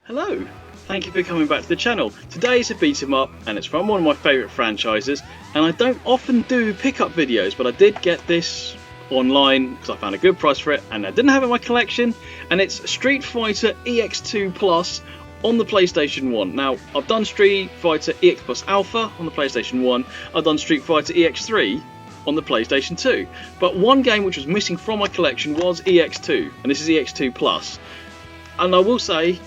Hello, thank you for coming back to the channel. Today is a beat 'em up and it's from one of my favourite franchises, and I don't often do pickup videos, but I did get this online because I found a good price for it and I didn't have it in my collection, and it's Street Fighter EX2 Plus on the PlayStation 1. Now, I've done Street Fighter EX+Alpha on the PlayStation 1, I've done Street Fighter EX3 on the PlayStation 2, but one game which was missing from my collection was EX2, and this is EX2 Plus. And I will say,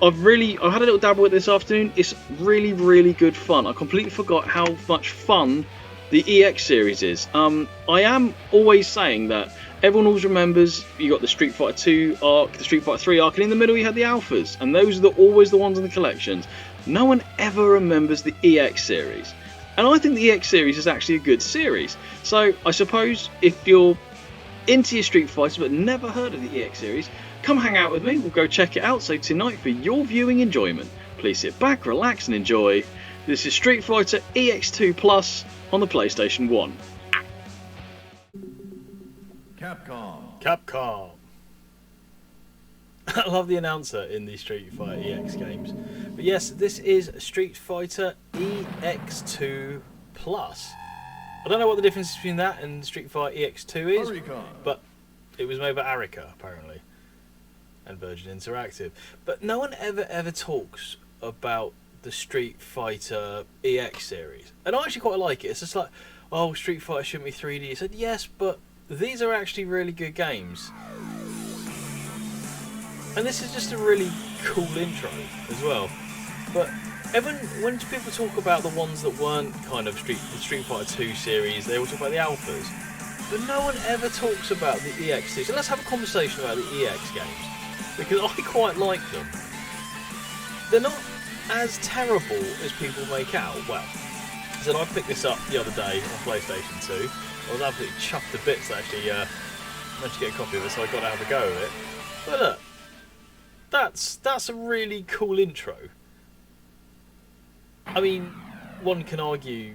I've had a little dabble with it this afternoon. It's really good fun. I completely forgot how much fun the EX series is. I am always saying that everyone always remembers you got the Street Fighter 2 arc, the Street Fighter 3 arc, and in the middle you had the alphas, and those are always the ones in the collections. No one ever remembers the EX series, and I think the EX series is actually a good series. So I suppose if you're into your Street Fighter but never heard of the EX series, come hang out with me, we'll go check it out. So tonight, for your viewing enjoyment, please sit back, relax and enjoy. This is Street Fighter EX2 Plus on the PlayStation 1. Capcom. I love the announcer in the Street Fighter EX games. But yes, this is Street Fighter EX2 Plus. I don't know what the difference between that and Street Fighter EX2 is, but it was made by Arika, apparently, and Virgin Interactive. But no one ever talks about the Street Fighter EX series, and I actually quite like it. It's just like, oh, Street Fighter shouldn't be 3D. I said yes, but these are actually really good games, and this is just a really cool intro as well. But when people talk about the ones that weren't kind of the Street Fighter 2 series, they all talk about the alphas, but no one ever talks about the EX2. So let's have a conversation about the EX games, because I quite like them. They're not as terrible as people make out. Well, so I picked this up the other day on PlayStation 2. I was absolutely chuffed to bits to actually managed to get a copy of it, so I got to have a go of it. But look, that's a really cool intro. I mean, one can argue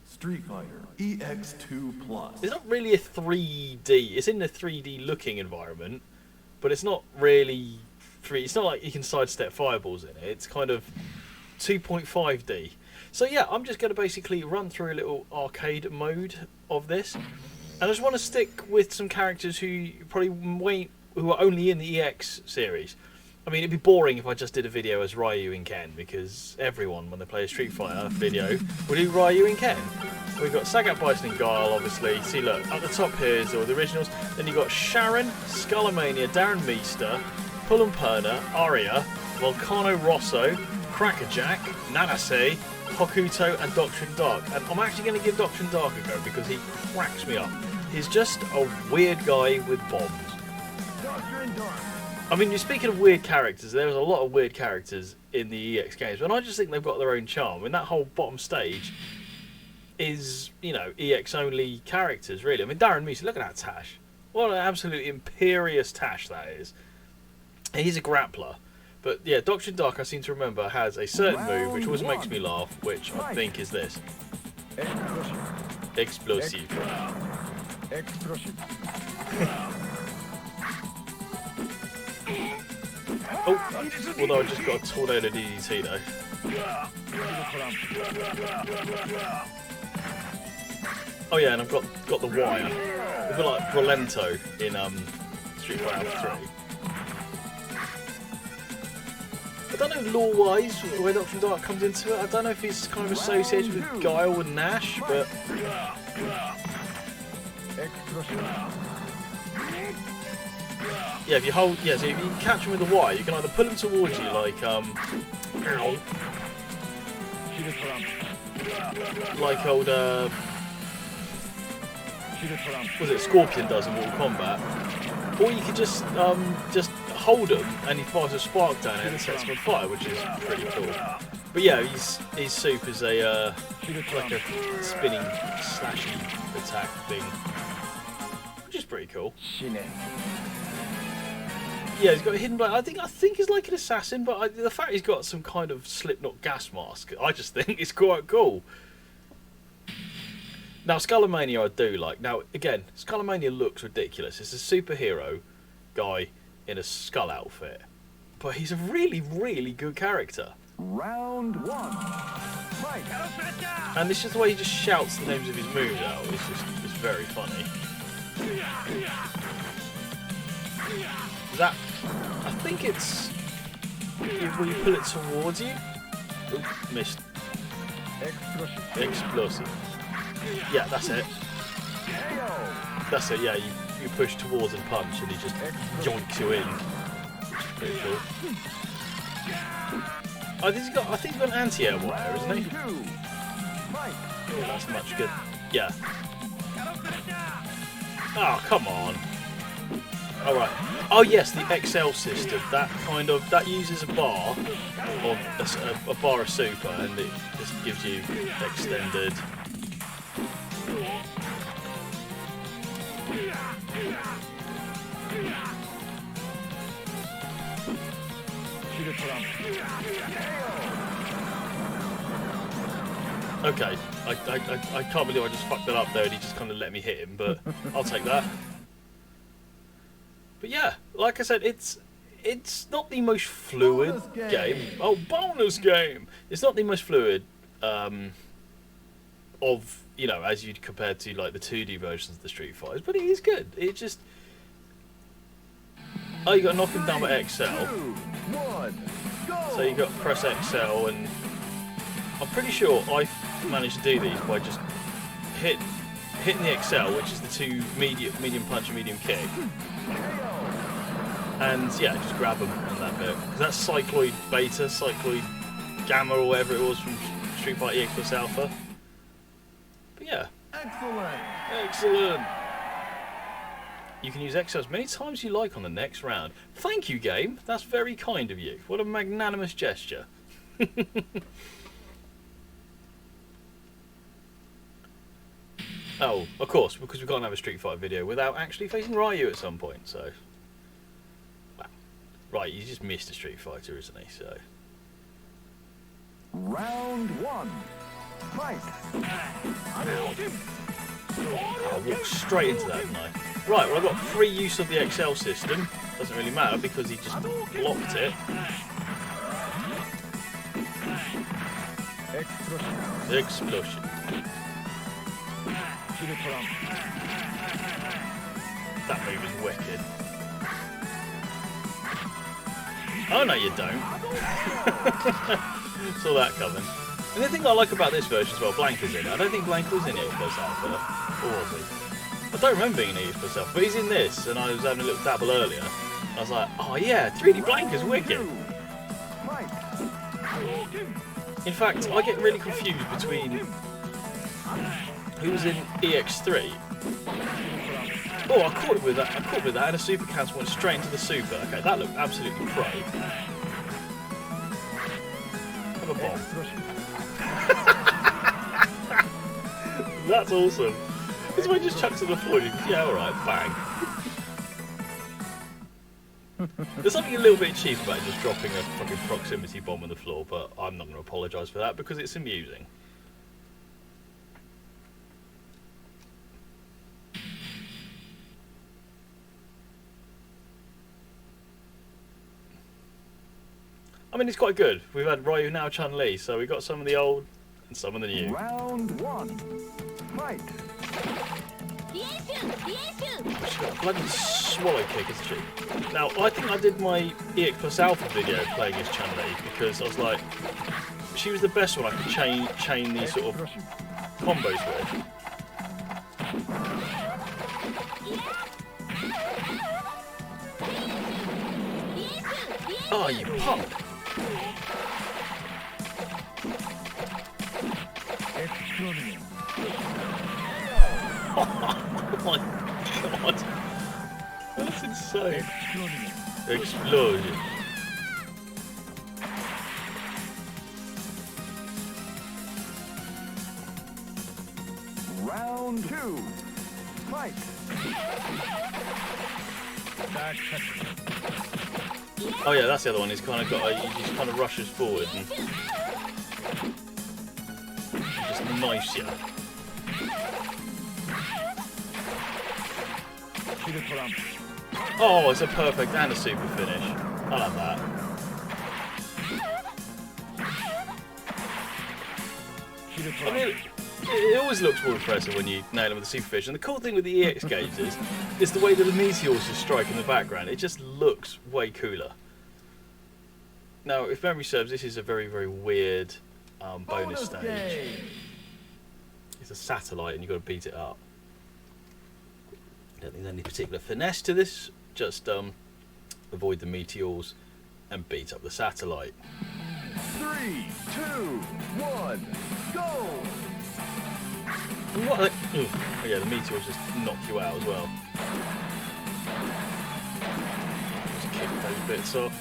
Street Fighter EX2 Plus. It's not really a 3D. It's in a 3D looking environment, but it's not really 3D. It's not like you can sidestep fireballs in it. It's kind of 2.5D. So yeah, I'm just going to basically run through a little arcade mode of this, and I just want to stick with some characters who are only in the EX series. I mean, it'd be boring if I just did a video as Ryu and Ken, because everyone, when they play a Street Fighter video, will do Ryu and Ken. We've got Sagat, Bison and Guile, obviously. See, look, at the top here is all the originals. Then you've got Sharon, Skullomania, Darren Meester, Pullum Perna, Aria, Volcano Rosso, Crackerjack, Nanase, Hokuto and Doctrine Dark. And I'm actually going to give Doctrine Dark a go because he cracks me up. He's just a weird guy with bombs. Doctrine Dark. I mean, you're speaking of weird characters, there's a lot of weird characters in the EX games, and I just think they've got their own charm. I mean, that whole bottom stage is, you know, EX only characters, really. I mean, Darren Meester, look at that Tash. What an absolute imperious Tash that is. He's a grappler. But yeah, Doctrine Dark, I seem to remember, has a certain move which always makes me laugh, which I think is this. Explosive. Oh, although I just got a tornado DDT though. Oh yeah, and I've got the wire. A bit like Rolento in Street Fighter 3. I don't know lore-wise where Doctrine Dark comes into it. I don't know if he's kind of associated with Guile and Nash, but yeah, if you hold, so if you catch him with the wire, you can either pull him towards you like old was it Scorpion does in Mortal Kombat, or you could just hold him and he fires a spark down it and sets him on fire, which is pretty cool. But yeah, his soup is a like a spinning slashy attack thing, which is pretty cool. Yeah, he's got a hidden blade. I think he's like an assassin, but the fact he's got some kind of Slipknot gas mask, I just think it's quite cool. Now, Skullomania I do like. Now, again, Skullomania looks ridiculous. It's a superhero guy in a skull outfit. but he's a really, really good character. Round one. Fight. And it's just the way he just shouts the names of his moves out. It's very funny. That, I think it's when you pull it towards you. Oop, missed. Explosive. Yeah, that's it. That's it. Yeah, you push towards and punch, and he just yoinks you in. Which is pretty cool. I think he's got an anti-air wire, isn't he? Yeah, that's much good. Yeah. Oh, come on. All right. Oh yes, the XL system. That uses a bar, or a bar of super, and it just gives you extended. Okay, I can't believe I just fucked that up there, and he just kind of let me hit him, but I'll take that. But yeah, like I said, it's not the most fluid game. Oh, bonus game! It's not the most fluid of, you know, as you'd compare to like the 2D versions of the Street Fighters, but it is good. It just, oh, you got to knock him down with XL. So you got to press XL, and I'm pretty sure I managed to do these by just hitting the XL, which is the two medium punch and medium kick. And yeah, just grab them on that bit. Because that's Cycloid Beta, Cycloid Gamma, or whatever it was from Street Fighter EX+Alpha. But yeah. Excellent. You can use XL as many times as you like on the next round. Thank you, game. That's very kind of you. What a magnanimous gesture. Oh, of course, because we can't have a Street Fighter video without actually facing Ryu at some point, so... Wow. Right, you just missed a Street Fighter, isn't he, so... Round one. Fight. I walked straight into that, didn't I? Right, well, I've got free use of the XL system. Doesn't really matter because he just blocked it. Explosion. That move is wicked. Oh no, you don't. Saw that coming. And the thing I like about this version as well, Blanka's in it. I don't think Blanka was in EX+Alpha, or was he? I don't remember being in EX+Alpha, but he's in this, and I was having a little dabble earlier. I was like, oh yeah, 3D Blanka's wicked. In fact, I get really confused between who's in EX3. Oh, I caught it with that. And a super cancel went straight into the super. Okay, that looked absolutely pro. Have a bomb. That's awesome. This one just chucks to the floor. Yeah, alright, bang. There's something a little bit cheap about just dropping a fucking proximity bomb on the floor, but I'm not going to apologise for that because it's amusing. I mean, it's quite good. We've had Ryu, now Chun-Li, so we've got some of the old and some of the new. Round one. Fight. She's got a bloody swallow kick, isn't she? Now, I think I did my EX+Alpha video playing as Chun-Li because I was like, she was the best one I could chain these sort of combos with. Oh, you punk! Oh my god! That's insane! Explosion! Round two. Fight. Oh yeah, that's the other one. He's kind of got. He just kind of rushes forward and just knifes you. Oh, it's a perfect and a super finish. I like that. I mean, it always looks more impressive when you nail them with the supervision. The cool thing with the EX games is the way that the meteors just strike in the background. It just looks way cooler. Now, if memory serves, this is a very, very weird bonus stage. It's a satellite and you've got to beat it up. I don't think there's any particular finesse to this. Just avoid the meteors and beat up the satellite. 3, 2, 1, go! What? Oh yeah, the meteors just knock you out as well. Just kick those bits off.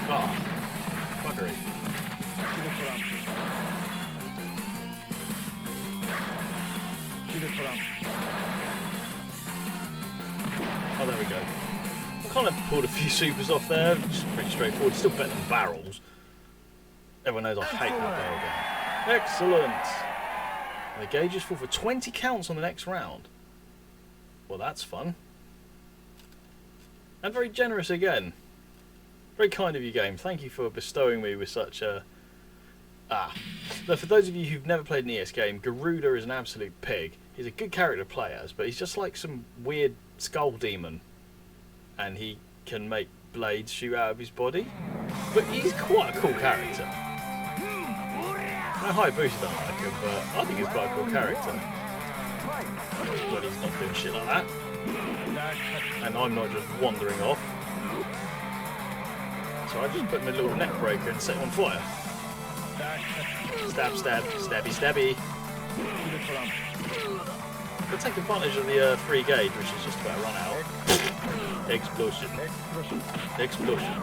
Ah, buggery. Oh, there we go. I kind of pulled a few supers off there. Just pretty straightforward. Still better than barrels. Everyone knows I hate that barrel gun. Excellent. The gauge is full for 20 counts on the next round. Well, that's fun. And very generous again. Very kind of you, game. Thank you for bestowing me with such a... Now, for those of you who've never played an ES game, Garuda is an absolute pig. He's a good character to play as, but he's just like some weird skull demon. And he can make blades shoot out of his body. But he's quite a cool character. No, High Boost don't like him, but I think he's quite a cool character. But he's not doing shit like that. And I'm not just wandering off. So I just put him in a little neck breaker and set him on fire. Stab, stab, stabby, stabby. I'll take advantage of the free gauge, which is just about run out. Explosion. Explosion.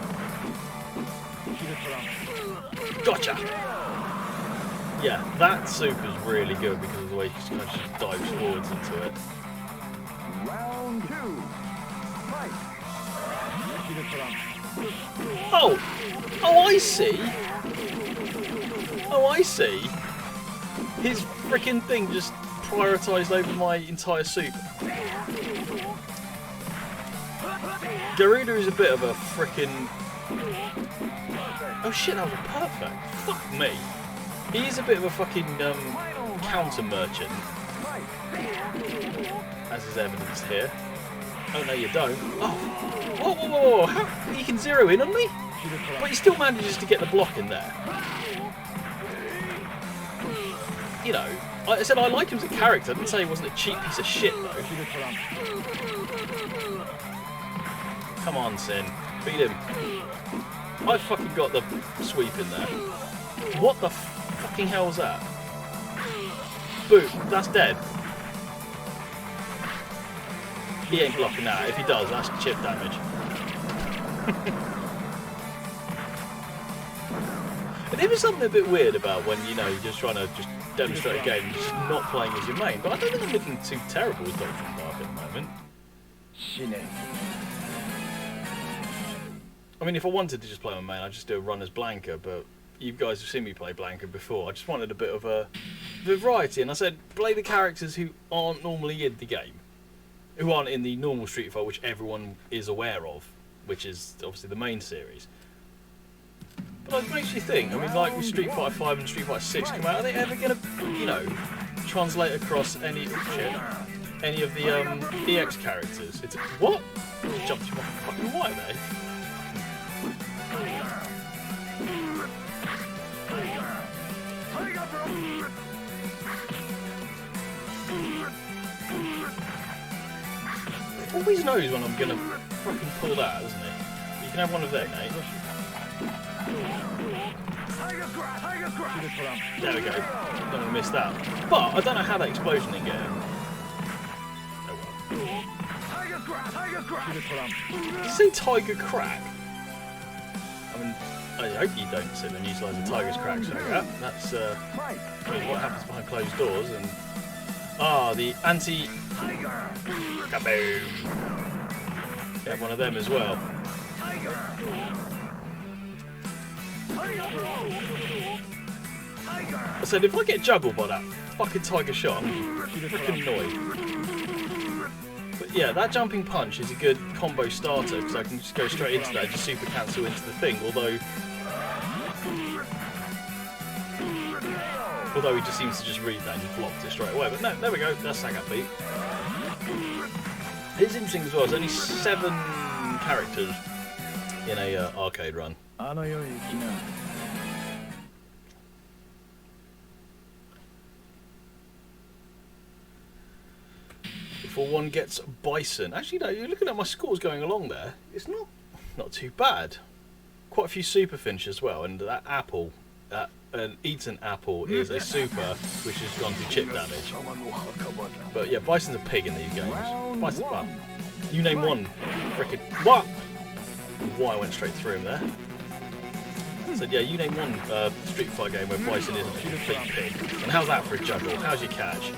Gotcha! Yeah, that super's really good because of the way he just kind of just dives forwards into it. Round 2, fight! Oh! Oh, I see! Oh, I see! His freaking thing just prioritised over my entire super. Garuda is a bit of a freaking... Oh shit, that was a perfect. Fuck me. He is a bit of a fucking counter merchant. As is evidenced here. Oh no, you don't. Oh! Whoa, whoa, whoa, whoa! How? You can zero in on me? But he still manages to get the block in there. You know, I said I like him as a character. I didn't say he wasn't a cheap piece of shit, though. Come on, Sin. Beat him. I fucking got the sweep in there. What the fucking hell was that? Boom. That's dead. He ain't blocking that. If he does, that's chip damage. And there was something a bit weird about when, you know, you're just trying to just demonstrate a game and just not playing as your main. But I don't think I'm looking too terrible with Doctrine Dark at the moment. I mean, if I wanted to just play my main, I'd just do a run as Blanca, but you guys have seen me play Blanca before. I just wanted a bit of a variety, and I said, play the characters who aren't normally in the game. Who aren't in the normal Street Fighter, which everyone is aware of, which is obviously the main series. But it makes you think, I mean, like with Street Fighter 5 and Street Fighter 6 come out, are they ever going to, you know, translate across any of the EX characters? It's what? Jumped you off the fucking wire there. Always knows when I'm gonna fucking pull that, doesn't he? You can have one of them, mate. There we go. Don't want to miss that. But I don't know how that explosion didn't get him. Did you say Tiger Crack? I mean, I hope you don't sit and utilise the Tiger's Cracks like that. That's what happens behind closed doors. And the anti... Kaboom! Get one of them as well. I said, if I get juggled by that fucking Tiger shot, I'm freaking annoyed. But yeah, that jumping punch is a good combo starter because I can just go straight into that and just super cancel into the thing. Although he just seems to just read that and he blocked it straight away. But no, there we go. That's Sagat beat. It's interesting as well. There's only 7 characters in a arcade run. Before one gets Bison. Actually, no. You're looking at my scores going along there. It's not too bad. Quite a few super finishes as well, and that apple, an eaten apple is a super, which has gone through chip damage. But yeah, Bison's a pig in these games. Bison, well, you name one. Frickin' what? Why I went straight through him there. So yeah, you name one Street Fighter game where Bison is a complete pig. And how's that for a juggle? How's your catch?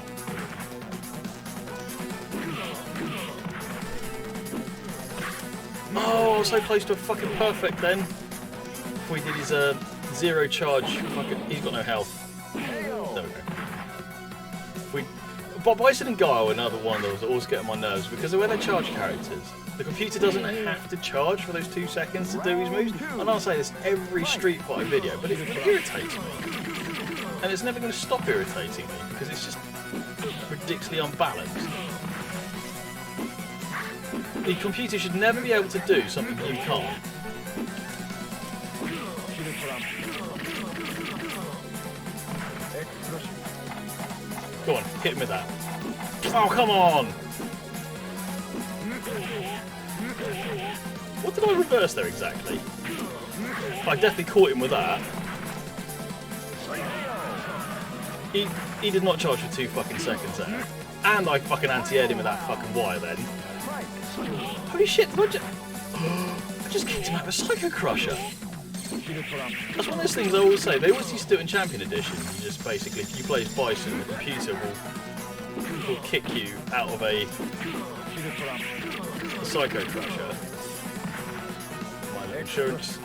Oh, I was so close to a fucking perfect then. Before he did his zero charge. He's got no health. There we go. But Bison and Guile are another one that was always getting on my nerves because when they charge characters, the computer doesn't have to charge for those 2 seconds to do his moves. And I'll say this every Street Fighter video, but it irritates me. And it's never going to stop irritating me because it's just ridiculously unbalanced. The computer should never be able to do something you can't. Go on, hit him with that. Oh, come on! What did I reverse there exactly? I definitely caught him with that. He did not charge for 2 fucking seconds there. And I fucking anti-aired him with that fucking wire then. Holy shit, did I just kicked him out of a Psycho Crusher. That's one of those things I always say. They always used to do it in Champion Edition. You just basically, if you play as Bison, the computer will kick you out of a Psycho Crusher. My insurance.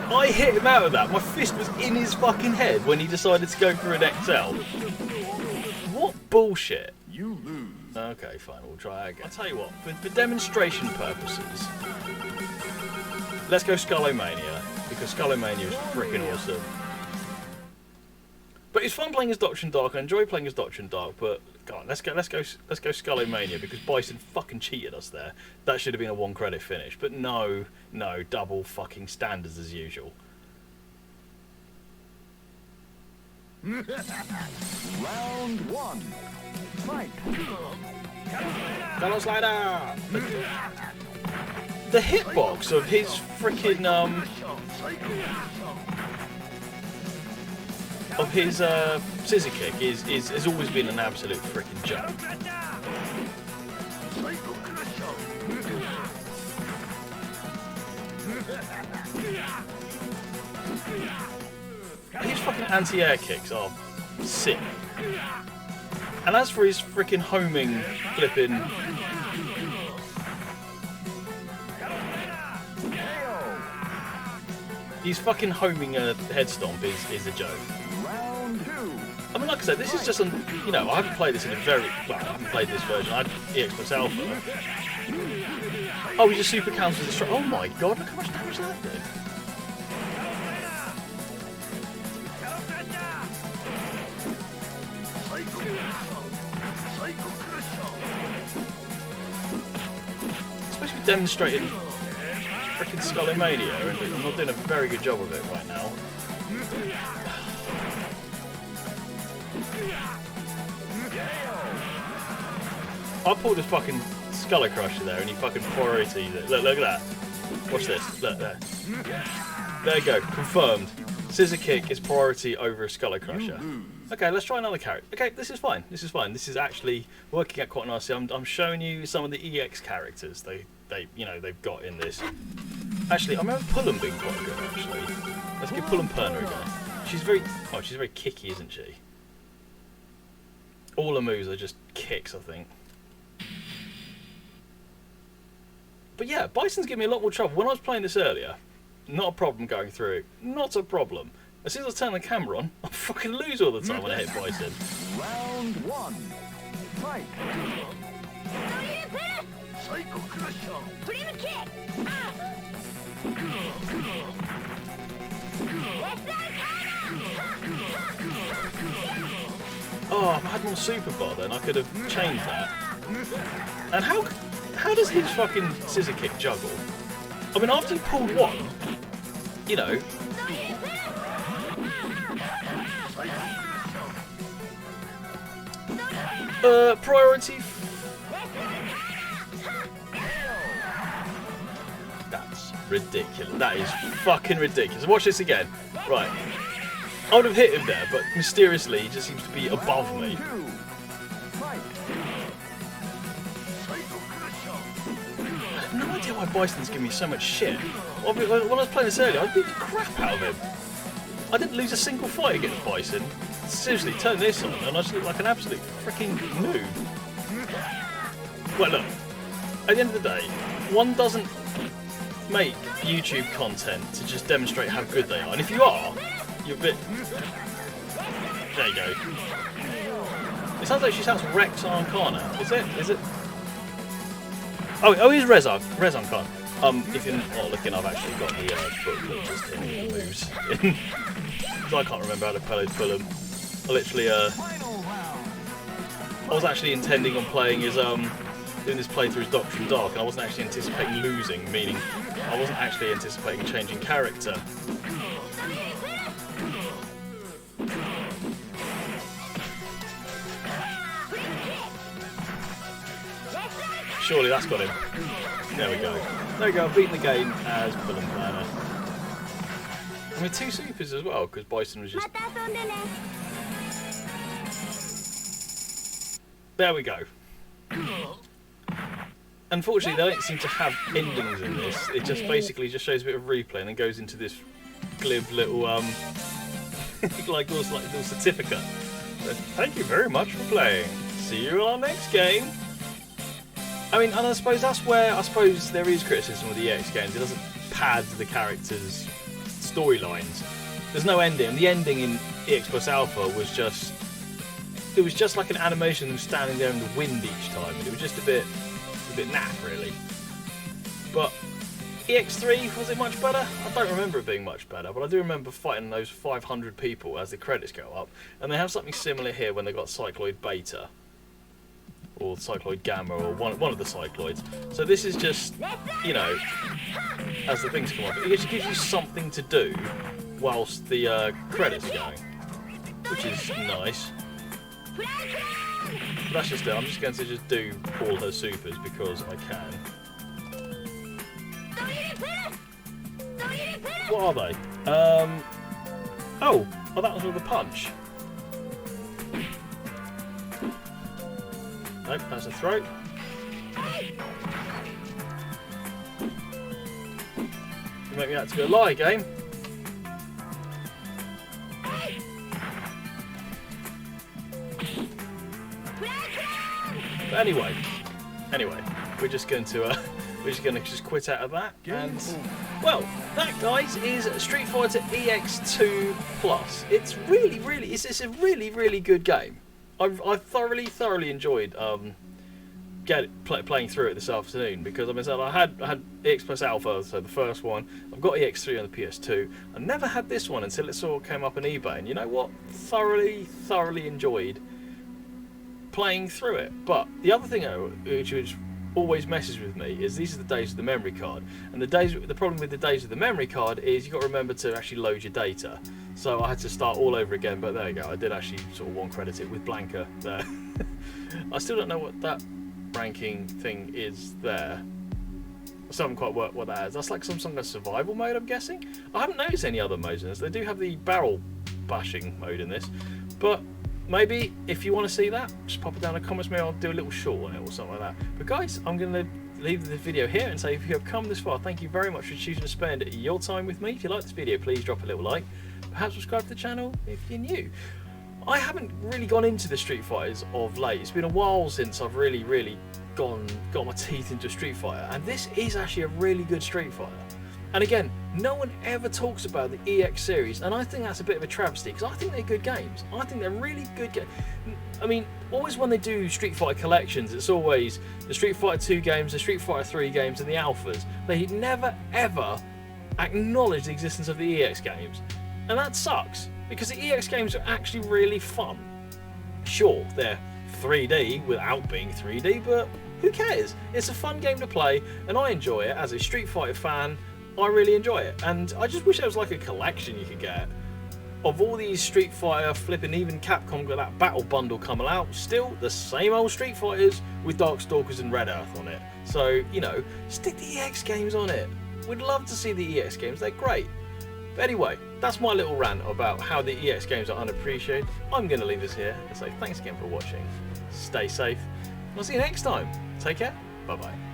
I hit him out of that. My fist was in his fucking head when he decided to go for an XL. What bullshit. You lose. Okay, fine. We'll try again. I'll tell you what. For demonstration purposes, let's go Skullomania because Skullomania is freaking awesome. But it's fun playing as Doctrine Dark. I enjoy playing as Doctrine Dark. But God, let's go Skullomania because Bison fucking cheated us there. That should have been a 1 credit finish. But no, double fucking standards as usual. Round 1. Fight. Gallows Slider. The hitbox of his freaking of his scissor kick has always been an absolute freaking joke. His fucking anti-air kicks are sick. And as for his freaking homing flipping, he's fucking homing a head stomp is a joke. I mean, like I said, this is just I haven't played this in a I haven't played this version. I had EX+Alpha. Oh, he just super counters the strike. Oh my god, look how much damage that did. Especially demonstrating freaking Skullomania, and I'm not doing a very good job of it right now. I pulled this fucking Skull Crusher there and he fucking 480'd it. Look at that. Watch this. Look there. There you go. Confirmed. Scissor kick is priority over a Skull Crusher. Okay, let's try another character. Okay, this is fine. This is actually working out quite nicely. I'm showing you some of the EX characters they've got in this. Actually, I remember Pullum being quite good. Actually, let's give Pullum Perna a go. She's very kicky, isn't she? All her moves are just kicks, I think. But yeah, Bison's giving me a lot more trouble. When I was playing this earlier, not a problem going through it. Not a problem. As soon as I turn the camera on, I fucking lose all the time when I hit Bison. Round 1. Fight. Psycho Crusher. Oh, if I had more super bar then I could have changed that. And how does his fucking scissor kick juggle? I mean, after he pulled one, you know. Priority. That's ridiculous. That is fucking ridiculous. Watch this again. Right. I would have hit him there, but mysteriously he just seems to be above me. I have no idea why Bison's giving me so much shit. When I was playing this earlier, I beat the crap out of him. I didn't lose a single fight against Bison. Seriously, turn this on and I just look like an absolute freaking noob. Well, look, at the end of the day, one doesn't make YouTube content to just demonstrate how good they are. And if you are, you're a bit... There you go. It sounds like she sounds Rex Arcana. Is it? Oh, it is Rez Arcana. If you're not looking, I've actually got the booklet just in the moves. I can't remember how to pull them. I literally, I was actually intending on playing as, doing this playthrough as Doctrine Dark, and I wasn't actually anticipating losing, meaning I wasn't actually anticipating changing character. Surely that's got him. There we go. There we go, I've beaten the game as Pull and Planner. I mean, 2 supers as well, because Bison was just... There we go. Unfortunately, they don't seem to have endings in this. It just basically just shows a bit of replay and then goes into this glib little, like little certificate. So, thank you very much for playing. See you on our next game. I mean, and I suppose that's where there is criticism with the EX games. It doesn't pad the characters' storylines. There's no ending. The ending in EX+Alpha was just... It was just like an animation of them standing there in the wind each time. It was just a bit naff, really. But EX3, was it much better? I don't remember it being much better, but I do remember fighting those 500 people as the credits go up. And they have something similar here when they got Cycloid Beta. Or Cycloid Gamma, or one of the Cycloids. So this is just, you know, as the things come up, it just gives you something to do whilst the credits are going, which is nice. But that's just it. I'm just going to just do all her supers because I can. What are they? Oh, that was with a punch. Nope, that's a throat. You make me out to be a lie game. But anyway, we're just going to just quit out of that. And well, that guys is Street Fighter EX2 Plus. It's a really good game. I thoroughly enjoyed playing through it this afternoon because I had EX+Alpha, so the first one. I've got EX3 on the PS2. I never had this one until it sort of came up on eBay, and you know what? Thoroughly enjoyed playing through it. But the other thing which always messes with me is these are the days of the memory card, and the problem with the days of the memory card is you've got to remember to actually load your data. So I had to start all over again, but there you go. I did actually sort of one credit it with Blanca there. I still don't know what that ranking thing is there. I still haven't quite worked what that is. That's like some kind of survival mode, I'm guessing. I haven't noticed any other modes in this. They do have the barrel bashing mode in this, but maybe if you want to see that, just pop it down in the comments. Maybe I'll do a little short on it or something like that. But guys, I'm going to leave the video here and say if you have come this far, thank you very much for choosing to spend your time with me. If you like this video, please drop a little like. Perhaps subscribe to the channel if you're new. I haven't really gone into the Street Fighters of late. It's been a while since I've really got my teeth into Street Fighter, and this is actually a really good Street Fighter. And again, no one ever talks about the EX series, and I think that's a bit of a travesty, because I think they're good games. I think they're really good games. I mean, always when they do Street Fighter collections, it's always the Street Fighter 2 games, the Street Fighter 3 games, and the alphas. They never ever acknowledge the existence of the EX games. And that sucks, because the EX games are actually really fun. Sure, they're 3D without being 3D, but who cares? It's a fun game to play, and I enjoy it. As a Street Fighter fan, I really enjoy it, and I just wish there was like a collection you could get of all these Street Fighter, flipping, even Capcom got that battle bundle coming out, still the same old Street Fighters with Darkstalkers and Red Earth on it. So, you know, stick the EX games on it. We'd love to see the EX games, they're great. But anyway, that's my little rant about how the EX games are unappreciated. I'm going to leave this here and say thanks again for watching. Stay safe, and I'll see you next time. Take care, bye bye.